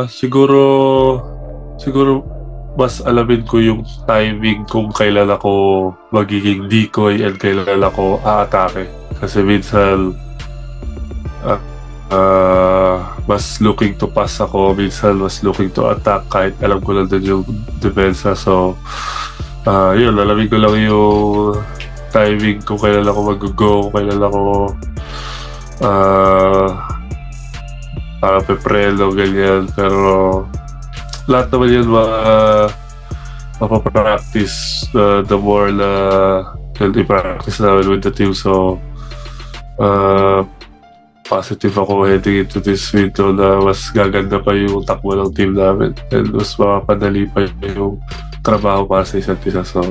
Siguro mas alamin ko yung timing kung kailan ako magiging decoy and kailan ako aatake. Kasi minsan, ah, mas looking to pass ako, minsan mas looking to attack kahit alam ko lang din yung depensa. So, yun, alamin ko lang yung timing kung kailan ako mag-go, kung kailan ako ah, peprelo, ganyan. Pero lahat naman yun mapapractice the more na i-practice namin with the team. So, uh, positive ako heading into this window na mas gaganda pa yung takbo ng team namin and mas mapapadali pa yung trabaho para sa isa't isa. So,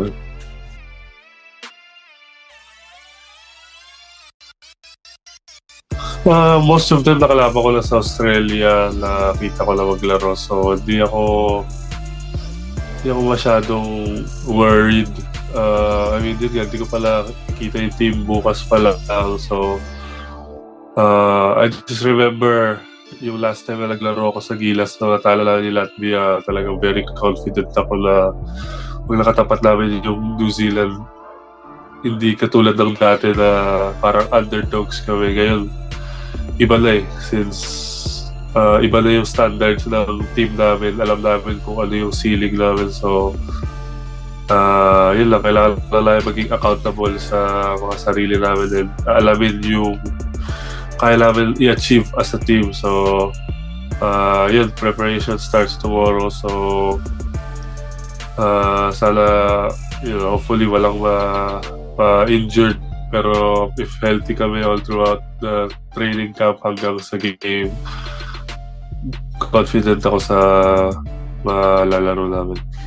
most of them nakalaban ko lang sa Australia, nakita ko lang maglaro. So, hindi ako masyadong worried. I mean, hindi ko pala kita yung team bukas pa lang. So, I just remember yung last time na naglaro ako sa Gilas na natalo lang ni Latvia, talagang very confident ako na pag nakatapat namin yung New Zealand, hindi katulad ng dati na parang underdogs kami. Ngayon, iba na eh. Since iba na yung standards ng team namin, alam namin kung ano yung ceiling namin. So, yun lang, kailangan na lang maging accountable sa mga sarili namin and alamin yung kaya namin i-achieve as a team. So, yun, preparation starts tomorrow. So, sana, hopefully walang ma-injured. Pero if healthy kami all throughout the training camp hanggang sa game, confident ako sa malalaro namin.